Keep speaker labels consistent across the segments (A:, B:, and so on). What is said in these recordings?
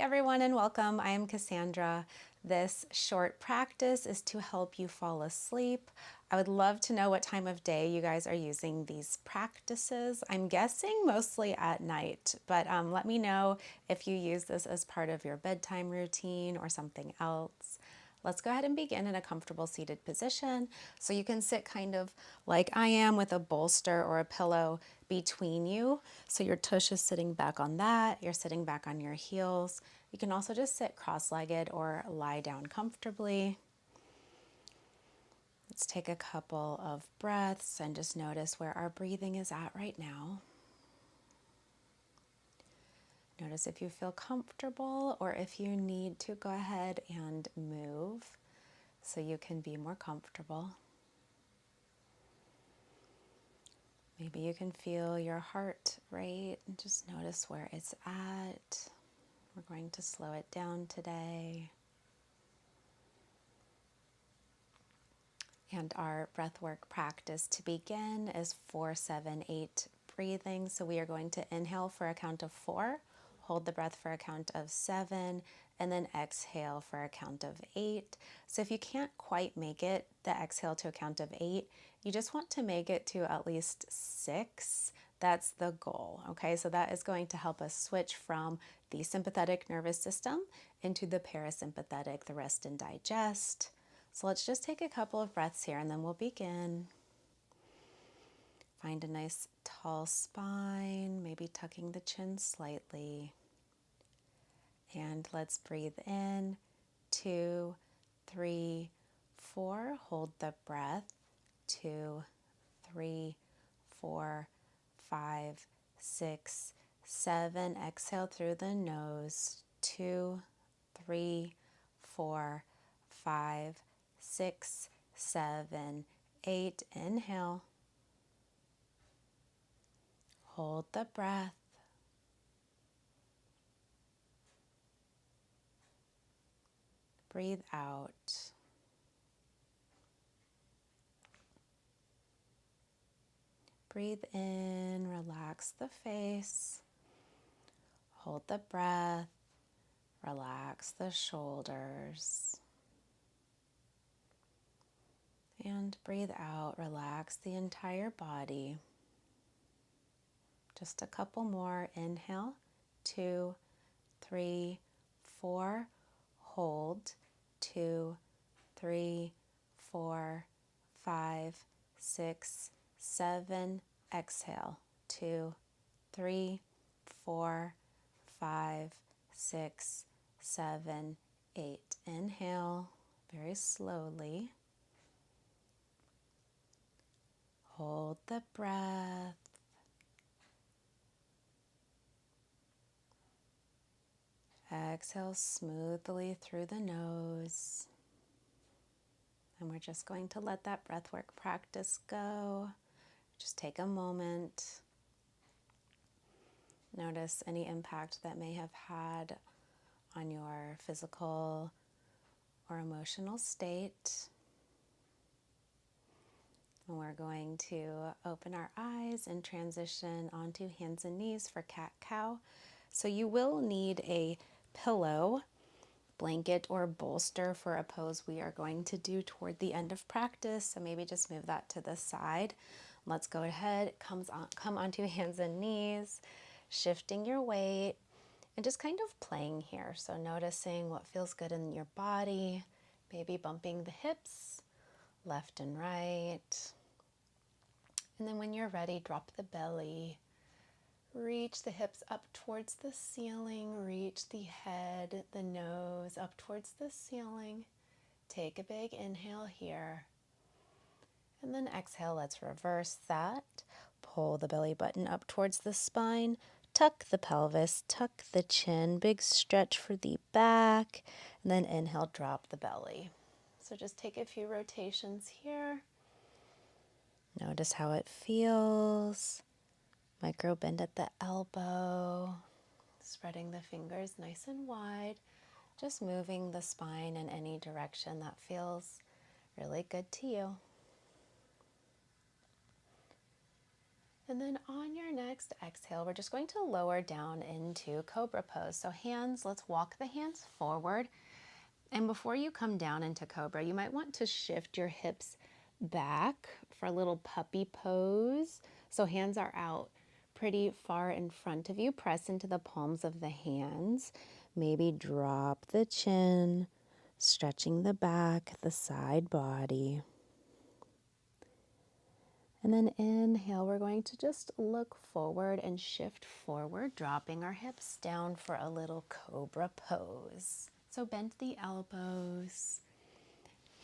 A: everyone, and welcome. I am Cassandra. This short practice is to help you fall asleep. I would love to know what time of day you guys are using these practices. I'm guessing mostly at night, but let me know if you use this as part of your bedtime routine or something else. Let's go ahead and begin in a comfortable seated position. So you can sit kind of like I am with a bolster or a pillow between you. So your tush is sitting back on that. You're sitting back on your heels. You can also just sit cross-legged or lie down comfortably. Let's take a couple of breaths and just notice where our breathing is at right now. Notice if you feel comfortable or if you need to go ahead and move so you can be more comfortable. Maybe you can feel your heart rate and just notice where it's at. We're going to slow it down today. And our breathwork practice to begin is 4-7-8 breathing. So we are going to inhale for a count of 4, hold the breath for a count of 7, and then exhale for a count of 8. So if you can't quite make it, the exhale to a count of 8, you just want to make it to at least 6. That's the goal, okay? So that is going to help us switch from the sympathetic nervous system into the parasympathetic, the rest and digest. So let's just take a couple of breaths here and then we'll begin. Find a nice tall spine, maybe tucking the chin slightly. And let's breathe in, 2, 3, 4. Hold the breath, 2, 3, 4, 5, 6, 7. Exhale through the nose, 2, 3, 4, 5, 6, 7, 8. Inhale. Hold the breath. Breathe out. Breathe in, relax the face. Hold the breath. Relax the shoulders. And breathe out, relax the entire body. Just a couple more. Inhale, 2, 3, 4. Hold, 2, 3, 4, 5, 6, 7. Exhale, 2, 3, 4, 5, 6, 7, 8. Inhale very slowly. Hold the breath. Exhale smoothly through the nose. And we're just going to let that breathwork practice go. Just take a moment. Notice any impact that may have had on your physical or emotional state. And we're going to open our eyes and transition onto hands and knees for cat-cow. So you will need a pillow, blanket, or bolster for a pose we are going to do toward the end of practice. So maybe just move that to the side. Let's go ahead, come onto hands and knees, shifting your weight, and just kind of playing here. So noticing what feels good in your body, maybe bumping the hips, left and right. And then when you're ready, drop the belly. Reach the hips up towards the ceiling. Reach the head, the nose up towards the ceiling. Take a big inhale here. And then exhale, let's reverse that. Pull the belly button up towards the spine. Tuck the pelvis, tuck the chin. Big stretch for the back. And then inhale, drop the belly. So just take a few rotations here. Notice how it feels. Micro bend at the elbow, spreading the fingers nice and wide, just moving the spine in any direction that feels really good to you. And then on your next exhale, we're just going to lower down into Cobra pose. So hands, let's walk the hands forward. And before you come down into Cobra, you might want to shift your hips back for a little puppy pose. So hands are out pretty far in front of you. Press into the palms of the hands. Maybe drop the chin, stretching the back, the side body. And then inhale, we're going to just look forward and shift forward, dropping our hips down for a little Cobra pose. So bend the elbows,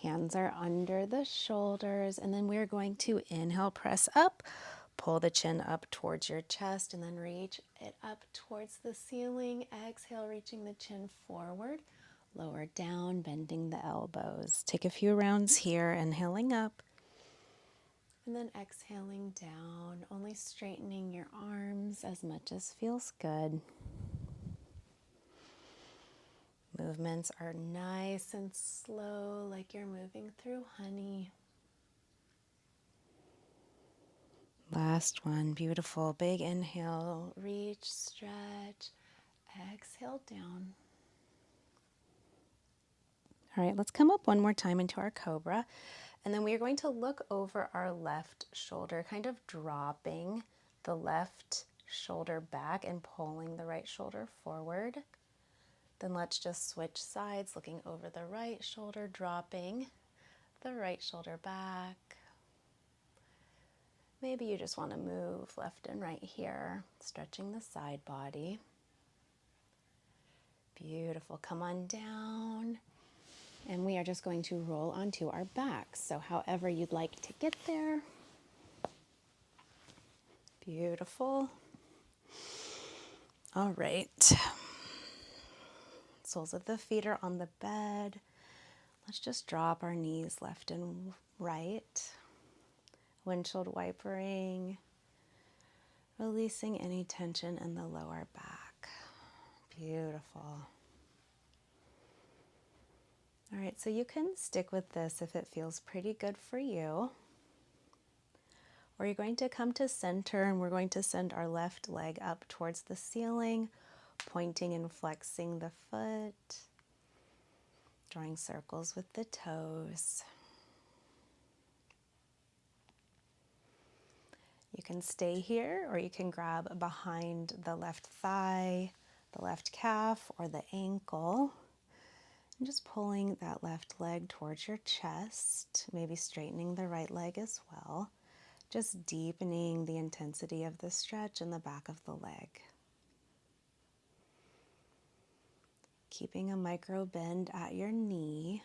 A: hands are under the shoulders, and then we're going to inhale, press up, pull the chin up towards your chest, and then reach it up towards the ceiling. Exhale, reaching the chin forward, lower down, bending the elbows. Take a few rounds here, inhaling up. And then exhaling down, only straightening your arms as much as feels good. Movements are nice and slow, like you're moving through honey. Last one, beautiful. Big inhale, reach, stretch, exhale down. All right, let's come up one more time into our Cobra. And then we are going to look over our left shoulder, kind of dropping the left shoulder back and pulling the right shoulder forward. Then let's just switch sides, looking over the right shoulder, dropping the right shoulder back. Maybe you just want to move left and right here, stretching the side body. Beautiful. Come on down. And we are just going to roll onto our backs. So however you'd like to get there. Beautiful. All right. Soles of the feet are on the bed. Let's just drop our knees left and right. Windshield wipering. Releasing any tension in the lower back. Beautiful. All right, so you can stick with this if it feels pretty good for you. Or you're going to come to center and we're going to send our left leg up towards the ceiling, pointing and flexing the foot, drawing circles with the toes. You can stay here or you can grab behind the left thigh, the left calf, or the ankle. And just pulling that left leg towards your chest, maybe straightening the right leg as well. Just deepening the intensity of the stretch in the back of the leg. Keeping a micro bend at your knee.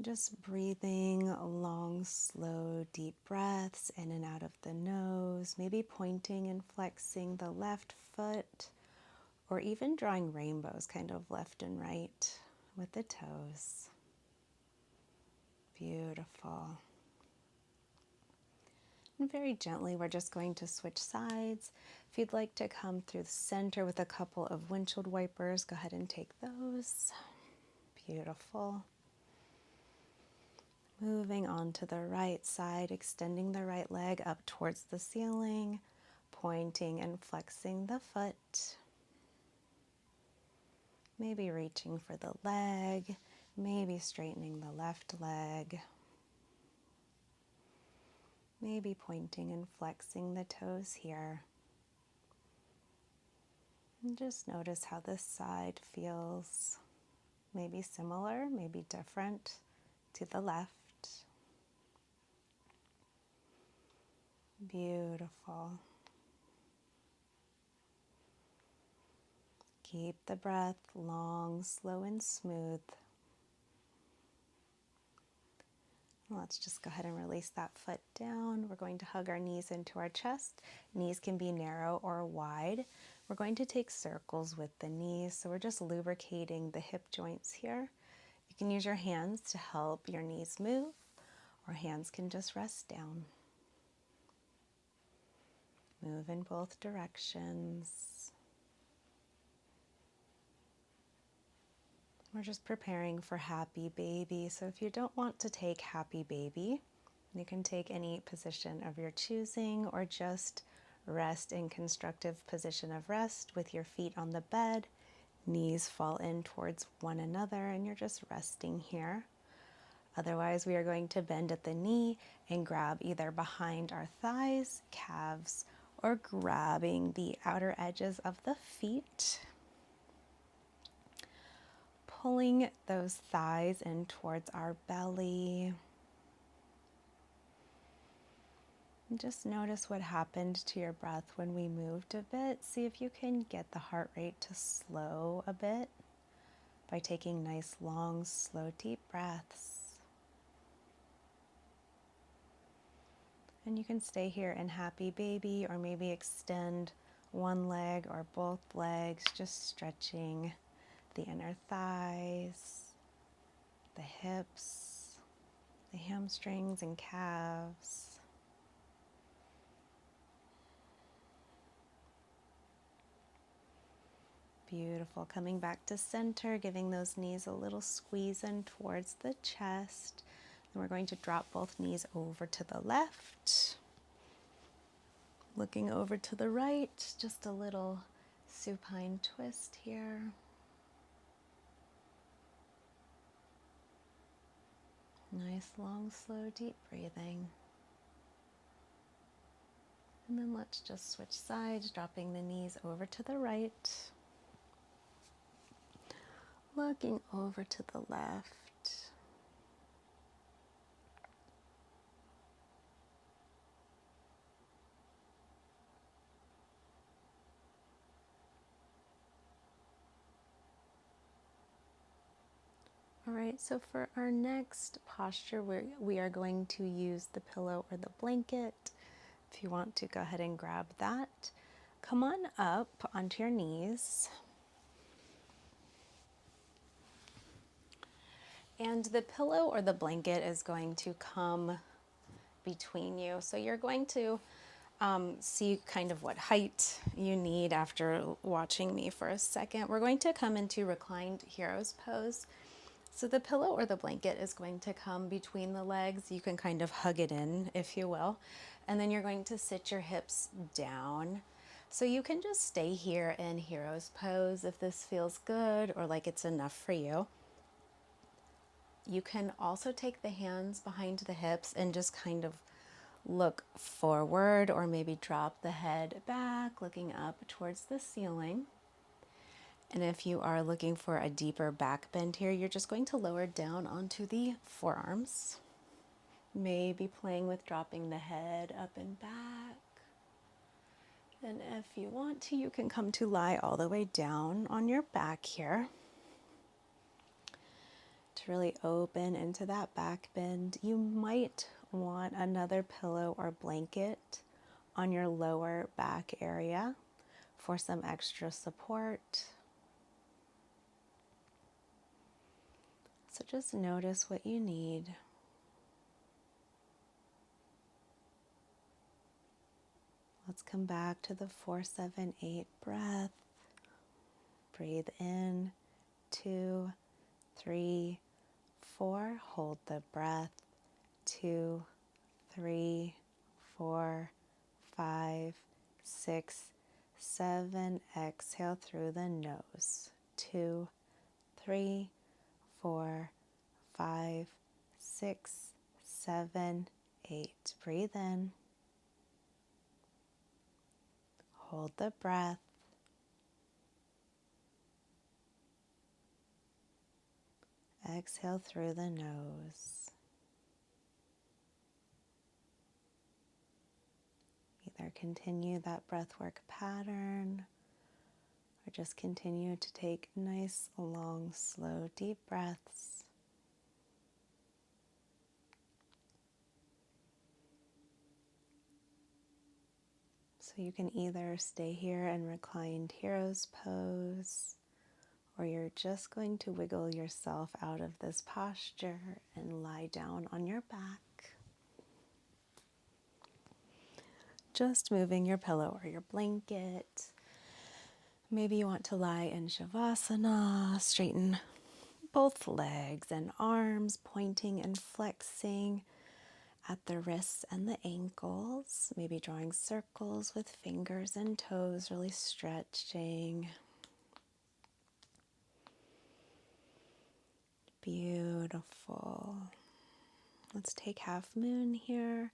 A: Just breathing long, slow, deep breaths in and out of the nose, maybe pointing and flexing the left foot, or even drawing rainbows kind of left and right with the toes. Beautiful. And very gently, we're just going to switch sides. If you'd like to come through the center with a couple of windshield wipers, go ahead and take those. Beautiful. Moving on to the right side, extending the right leg up towards the ceiling, pointing and flexing the foot. Maybe reaching for the leg, maybe straightening the left leg. Maybe pointing and flexing the toes here. And just notice how this side feels. Maybe similar, maybe different to the left. Beautiful. Keep the breath long, slow, and smooth. Let's just go ahead and release that foot down. We're going to hug our knees into our chest. Knees can be narrow or wide. We're going to take circles with the knees, so we're just lubricating the hip joints here. You can use your hands to help your knees move, or hands can just rest down. Move in both directions. We're just preparing for happy baby. So if you don't want to take happy baby, you can take any position of your choosing or just rest in constructive position of rest with your feet on the bed, knees fall in towards one another, and you're just resting here. Otherwise, we are going to bend at the knee and grab either behind our thighs, calves, or grabbing the outer edges of the feet. Pulling those thighs in towards our belly. And just notice what happened to your breath when we moved a bit. See if you can get the heart rate to slow a bit by taking nice, long, slow, deep breaths. And you can stay here in happy baby or maybe extend one leg or both legs, just stretching the inner thighs, the hips, the hamstrings and calves. Beautiful. Coming back to center, giving those knees a little squeeze in towards the chest. And we're going to drop both knees over to the left. Looking over to the right, just a little supine twist here. Nice, long, slow, deep breathing. And then let's just switch sides, dropping the knees over to the right. Looking over to the left. All right, so for our next posture, we are going to use the pillow or the blanket. If you want to go ahead and grab that. Come on up onto your knees. And the pillow or the blanket is going to come between you. So you're going to see kind of what height you need after watching me for a second. We're going to come into reclined hero's pose. So the pillow or the blanket is going to come between the legs. You can kind of hug it in, if you will. And then you're going to sit your hips down. So you can just stay here in hero's pose if this feels good or like it's enough for you. You can also take the hands behind the hips and just kind of look forward or maybe drop the head back, looking up towards the ceiling. And if you are looking for a deeper back bend here, you're just going to lower down onto the forearms. Maybe playing with dropping the head up and back. And if you want to, you can come to lie all the way down on your back here. To really open into that back bend, you might want another pillow or blanket on your lower back area for some extra support. So just notice what you need. Let's come back to the 4-7-8 breath. Breathe in, 2, 3, 4. Hold the breath. 2, 3, 4, 5, 6, 7. Exhale through the nose. 2, 3, 4, 5, 6, 7, 8. Breathe in. Hold the breath. Exhale through the nose. Either continue that breathwork pattern or just continue to take nice, long, slow, deep breaths. So you can either stay here in reclined hero's pose, or you're just going to wiggle yourself out of this posture and lie down on your back. Just moving your pillow or your blanket. Maybe you want to lie in Shavasana, straighten both legs and arms, pointing and flexing at the wrists and the ankles, maybe drawing circles with fingers and toes, really stretching. Beautiful. Let's take half moon here,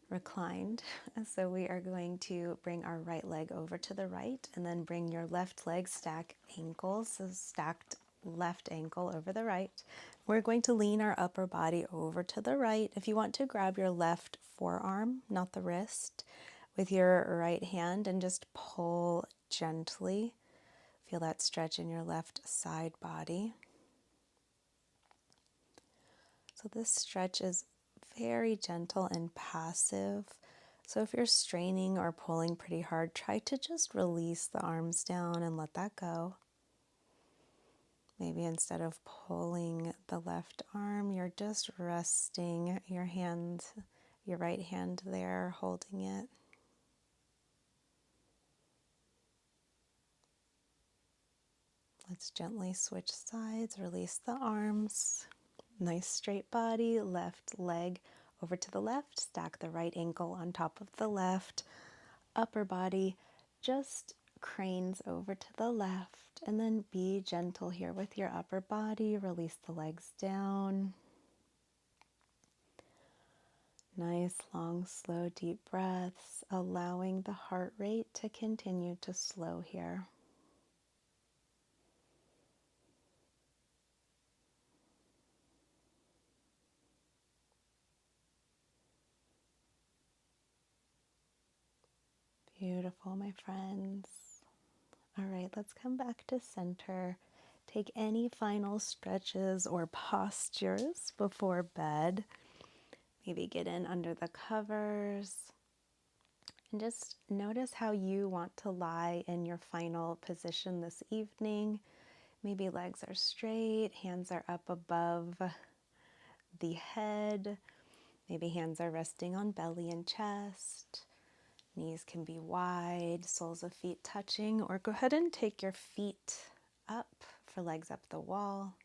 A: reclined. So we are going to bring our right leg over to the right and then bring your left leg, stack ankles, so stacked left ankle over the right. We're going to lean our upper body over to the right. If you want to grab your left forearm, not the wrist, with your right hand and just pull gently. Feel that stretch in your left side body. So this stretch is very gentle and passive. So if you're straining or pulling pretty hard, try to just release the arms down and let that go. Maybe instead of pulling the left arm, you're just resting your hand, your right hand there, holding it. Let's gently switch sides, release the arms. Nice straight body, left leg over to the left, stack the right ankle on top of the left. Upper body just cranes over to the left, and then be gentle here with your upper body. Release the legs down. Nice, long, slow, deep breaths, allowing the heart rate to continue to slow here. Beautiful, my friends. All right, let's come back to center. Take any final stretches or postures before bed. Maybe get in under the covers. And just notice how you want to lie in your final position this evening. Maybe legs are straight, hands are up above the head. Maybe hands are resting on belly and chest. Knees can be wide, soles of feet touching, or go ahead and take your feet up for legs up the wall.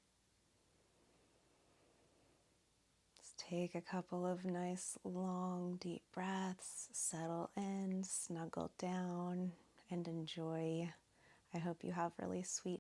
A: Just take a couple of nice, long, deep breaths, settle in, snuggle down, and enjoy. I hope you have really sweet